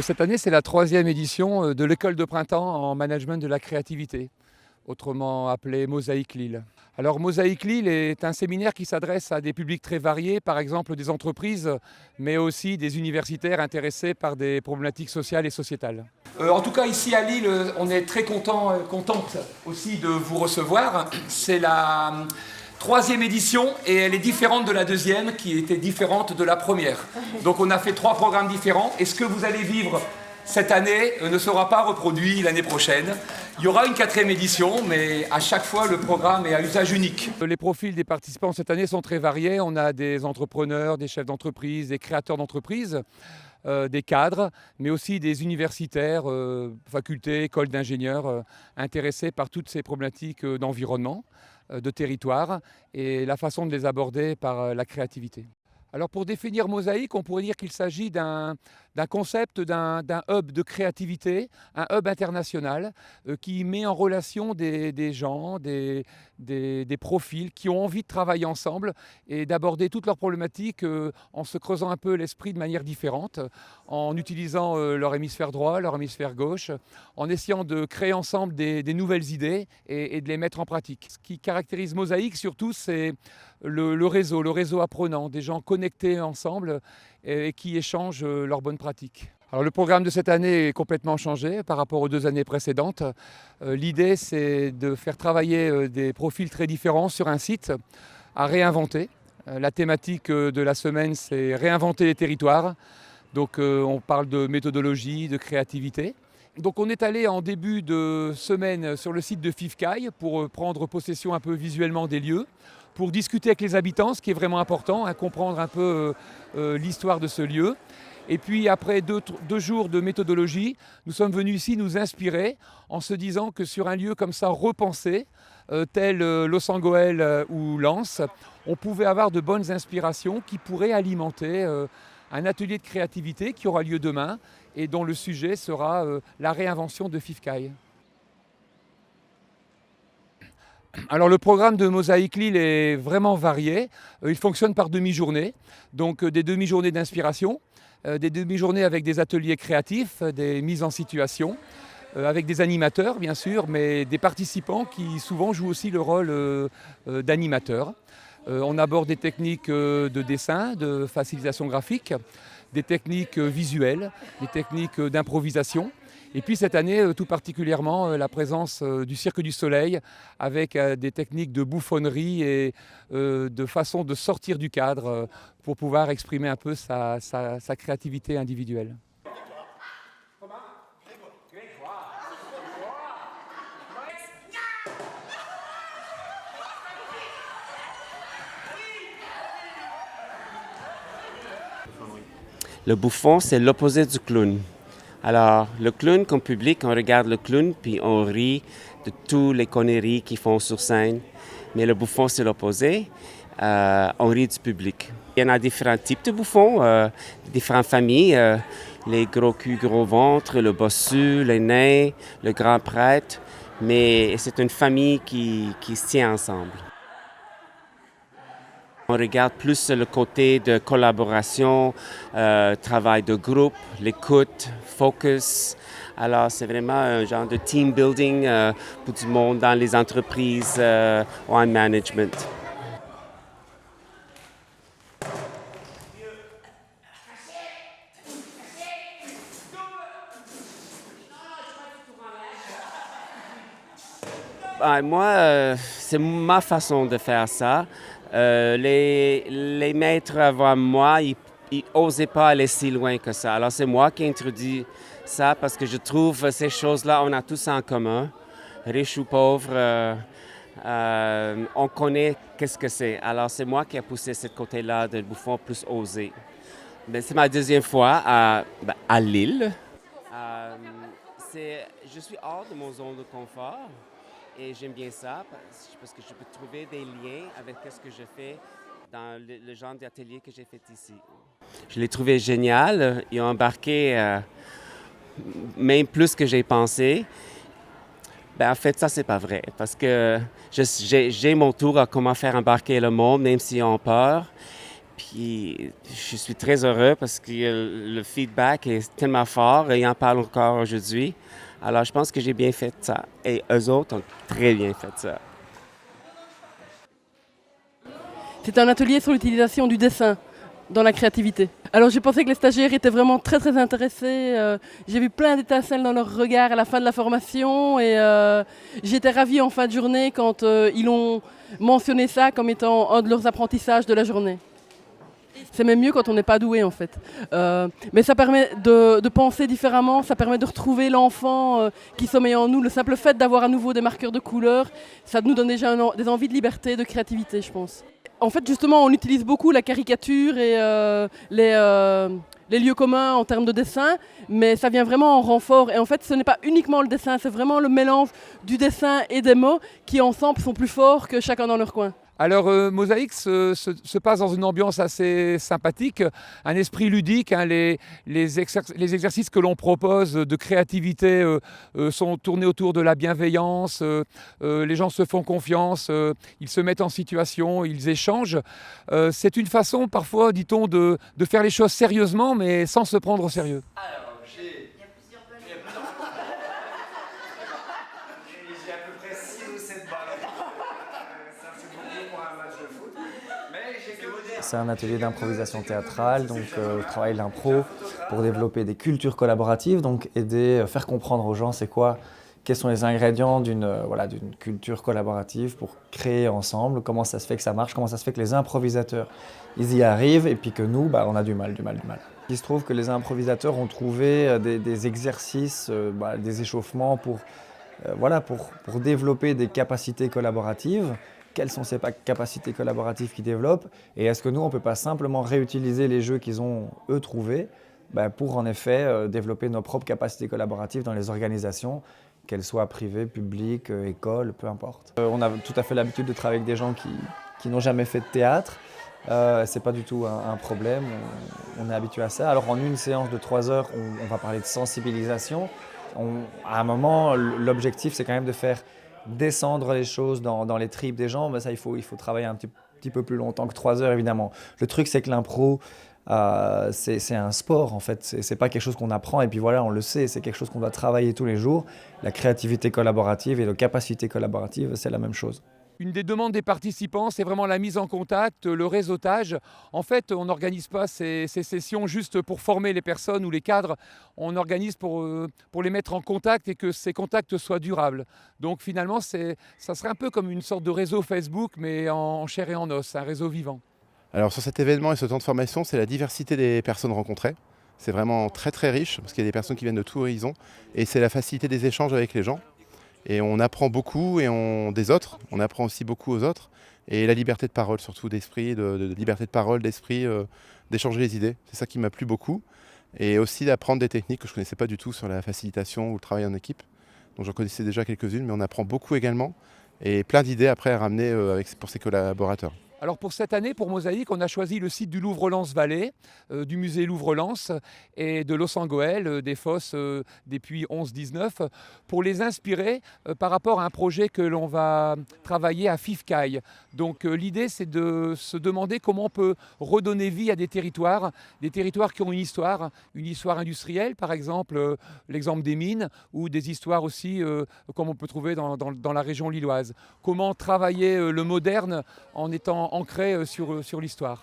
Cette année, c'est la troisième édition de l'école de printemps en management de la créativité, autrement appelée Mosaïque Lille. Alors Mosaïque Lille est un séminaire qui s'adresse à des publics très variés, par exemple des entreprises, mais aussi des universitaires intéressés par des problématiques sociales et sociétales. En tout cas, ici à Lille, on est très contente aussi de vous recevoir. C'est la troisième édition et elle est différente de la deuxième qui était différente de la première. Donc on a fait 3 programmes différents et ce que vous allez vivre cette année ne sera pas reproduit l'année prochaine. Il y aura une 4e édition, mais à chaque fois le programme est à usage unique. Les profils des participants cette année sont très variés. On a des entrepreneurs, des chefs d'entreprise, des créateurs d'entreprise, des cadres, mais aussi des universitaires, facultés, écoles d'ingénieurs intéressés par toutes ces problématiques d'environnement, de territoire et la façon de les aborder par la créativité. Alors pour définir Mosaïque, on pourrait dire qu'il s'agit d'un concept, d'un hub de créativité, un hub international qui met en relation des gens, des profils qui ont envie de travailler ensemble et d'aborder toutes leurs problématiques en se creusant un peu l'esprit de manière différente, en utilisant leur hémisphère droit, leur hémisphère gauche, en essayant de créer ensemble des nouvelles idées et de les mettre en pratique. Ce qui caractérise Mosaïque surtout, c'est le réseau apprenant, des gens connectés ensemble et qui échangent leurs bonnes pratiques. Alors le programme de cette année est complètement changé par rapport aux 2 années précédentes. L'idée, c'est de faire travailler des profils très différents sur un site à réinventer. La thématique de la semaine, c'est réinventer les territoires. Donc on parle de méthodologie, de créativité. Donc on est allé en début de semaine sur le site de FIFCAI pour prendre possession un peu visuellement des lieux, pour discuter avec les habitants, ce qui est vraiment important, comprendre un peu l'histoire de ce lieu. Et puis après 2 jours de méthodologie, nous sommes venus ici nous inspirer en se disant que sur un lieu comme ça repensé, tel Los Angeles ou Lens, on pouvait avoir de bonnes inspirations qui pourraient alimenter un atelier de créativité qui aura lieu demain et dont le sujet sera la réinvention de FIFCAI. Alors le programme de Mosaïque Lille est vraiment varié. Il fonctionne par demi-journée, donc des demi-journées d'inspiration, des demi-journées avec des ateliers créatifs, des mises en situation, avec des animateurs bien sûr, mais des participants qui souvent jouent aussi le rôle d'animateurs. On aborde des techniques de dessin, de facilitation graphique, des techniques visuelles, des techniques d'improvisation. Et puis cette année, tout particulièrement, la présence du Cirque du Soleil avec des techniques de bouffonnerie et de façon de sortir du cadre pour pouvoir exprimer un peu sa créativité individuelle. Le bouffon, c'est l'opposé du clown. Alors, le clown, comme public, on regarde le clown, puis on rit de toutes les conneries qu'ils font sur scène. Mais le bouffon, c'est l'opposé. On rit du public. Il y en a différents types de bouffons, différentes familles. Les gros culs, gros ventres, le bossu, les nains, le grand prêtre. Mais c'est une famille qui se tient ensemble. On regarde plus le côté de collaboration, travail de groupe, l'écoute, focus. Alors, c'est vraiment un genre de team building pour tout le monde dans les entreprises ou en management. Moi, c'est ma façon de faire ça. Les maîtres avant moi, ils n'osaient pas aller si loin que ça. Alors c'est moi qui ai introduit ça parce que je trouve ces choses-là, on a tous en commun. Riche ou pauvre, on connaît qu'est-ce que c'est. Alors c'est moi qui ai poussé ce côté-là de bouffon plus osé. Mais c'est ma 2e fois à Lille. Je suis hors de mon zone de confort. Et j'aime bien ça parce que je peux trouver des liens avec ce que je fais dans le genre d'atelier que j'ai fait ici. Je l'ai trouvé génial. Ils ont embarqué même plus que j'ai pensé. En fait, ça, c'est pas vrai parce que j'ai mon tour à comment faire embarquer le monde, même s'ils ont peur. Puis je suis très heureux parce que le feedback est tellement fort et ils en parlent encore aujourd'hui. Alors je pense que j'ai bien fait ça et eux autres ont très bien fait ça. C'était un atelier sur l'utilisation du dessin dans la créativité. Alors j'ai pensé que les stagiaires étaient vraiment très très intéressés. J'ai vu plein d'étincelles dans leur regard à la fin de la formation et j'étais ravie en fin de journée quand ils ont mentionné ça comme étant un de leurs apprentissages de la journée. C'est même mieux quand on n'est pas doué en fait. Mais ça permet de penser différemment, ça permet de retrouver l'enfant qui sommeille en nous. Le simple fait d'avoir à nouveau des marqueurs de couleurs, ça nous donne déjà des envies de liberté, de créativité je pense. En fait justement on utilise beaucoup la caricature et les lieux communs en termes de dessin, mais ça vient vraiment en renfort. Et en fait ce n'est pas uniquement le dessin, c'est vraiment le mélange du dessin et des mots qui ensemble sont plus forts que chacun dans leur coin. Alors Mosaïque se passe dans une ambiance assez sympathique, un esprit ludique. Hein, les exercices que l'on propose de créativité sont tournés autour de la bienveillance, les gens se font confiance, ils se mettent en situation, ils échangent. C'est une façon parfois, dit-on, de faire les choses sérieusement mais sans se prendre au sérieux. J'ai à peu près 6 ou 7 balles. Ça c'est beaucoup pour un match de foot. Mais j'ai que vous dire. C'est un atelier d'improvisation théâtrale, donc je travaille l'impro pour développer des cultures collaboratives, donc aider, faire comprendre aux gens c'est quoi, quels sont les ingrédients d'une culture collaborative pour créer ensemble, comment ça se fait que ça marche, comment ça se fait que les improvisateurs ils y arrivent et puis que nous on a du mal. Il se trouve que les improvisateurs ont trouvé des exercices, des échauffements pour développer des capacités collaboratives. Quelles sont ces capacités collaboratives qu'ils développent et est-ce que nous, on ne peut pas simplement réutiliser les jeux qu'ils ont, eux, trouvés pour, en effet, développer nos propres capacités collaboratives dans les organisations, qu'elles soient privées, publiques, écoles, peu importe. On a tout à fait l'habitude de travailler avec des gens qui n'ont jamais fait de théâtre. C'est pas du tout un problème, on est habitué à ça. Alors en une séance de 3 heures, on va parler de sensibilisation. À un moment, l'objectif, c'est quand même de faire descendre les choses dans les tripes des gens. Mais ça, il faut travailler un petit peu plus longtemps que 3 heures, évidemment. Le truc, c'est que l'impro, c'est un sport, en fait. C'est pas quelque chose qu'on apprend et puis voilà, on le sait. C'est quelque chose qu'on doit travailler tous les jours. La créativité collaborative et la capacité collaborative, c'est la même chose. Une des demandes des participants, c'est vraiment la mise en contact, le réseautage. En fait, on n'organise pas ces sessions juste pour former les personnes ou les cadres. On organise pour les mettre en contact et que ces contacts soient durables. Donc finalement, ça serait un peu comme une sorte de réseau Facebook, mais en chair et en os, un réseau vivant. Alors sur cet événement et ce temps de formation, c'est la diversité des personnes rencontrées. C'est vraiment très très riche parce qu'il y a des personnes qui viennent de tout horizon. Et c'est la facilité des échanges avec les gens. Et on apprend beaucoup des autres, on apprend aussi beaucoup aux autres. Et la liberté de parole, surtout d'esprit, de liberté de parole, d'esprit, d'échanger les idées. C'est ça qui m'a plu beaucoup. Et aussi d'apprendre des techniques que je ne connaissais pas du tout sur la facilitation ou le travail en équipe. Donc j'en connaissais déjà quelques-unes, mais on apprend beaucoup également. Et plein d'idées après à ramener pour ses collaborateurs. Alors pour cette année, pour Mosaïque, on a choisi le site du Louvre-Lens-Vallée, du musée Louvre-Lens et de Los des fosses depuis 11-19, pour les inspirer par rapport à un projet que l'on va travailler à Fifcaille. Donc l'idée, c'est de se demander comment on peut redonner vie à des territoires qui ont une histoire industrielle, par exemple l'exemple des mines, ou des histoires aussi comme on peut trouver dans la région lilloise. Comment travailler le moderne en étant ancré sur l'histoire.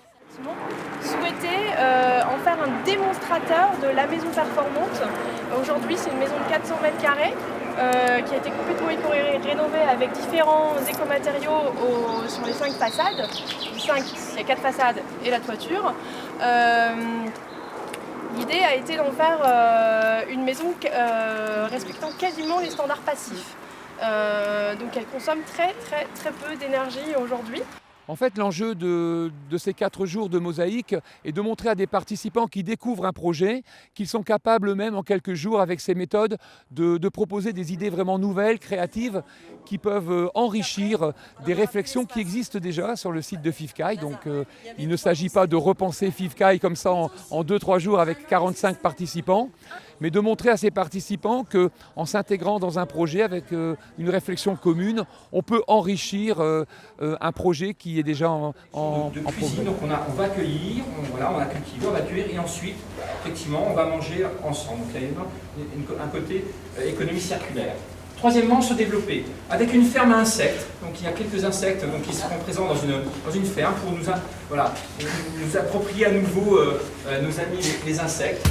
Souhaiter en faire un démonstrateur de la maison performante. Aujourd'hui, c'est une maison de 400 mètres carrés qui a été complètement éco-rénovée avec différents écomatériaux sur les 5 façades. Il y a 4 façades et la toiture. L'idée a été d'en faire une maison respectant quasiment les standards passifs. Donc elle consomme très peu d'énergie aujourd'hui. En fait, l'enjeu de ces 4 jours de Mosaïque est de montrer à des participants qui découvrent un projet qu'ils sont capables eux-mêmes en quelques jours avec ces méthodes de proposer des idées vraiment nouvelles, créatives, qui peuvent enrichir des réflexions qui existent déjà sur le site de Fifcaille. Donc il ne s'agit pas de repenser Fifcaille comme ça en 2-3 jours avec 45 participants, mais de montrer à ses participants qu'en s'intégrant dans un projet avec une réflexion commune, on peut enrichir un projet qui est déjà en cuisine. Donc on va accueillir, on a cultivé, on va accueillir et ensuite, effectivement, on va manger ensemble. Donc il y a un côté économie circulaire. Troisièmement, se développer avec une ferme à insectes. Donc il y a quelques insectes qui seront présents dans une ferme pour nous approprier à nouveau nos amis les insectes.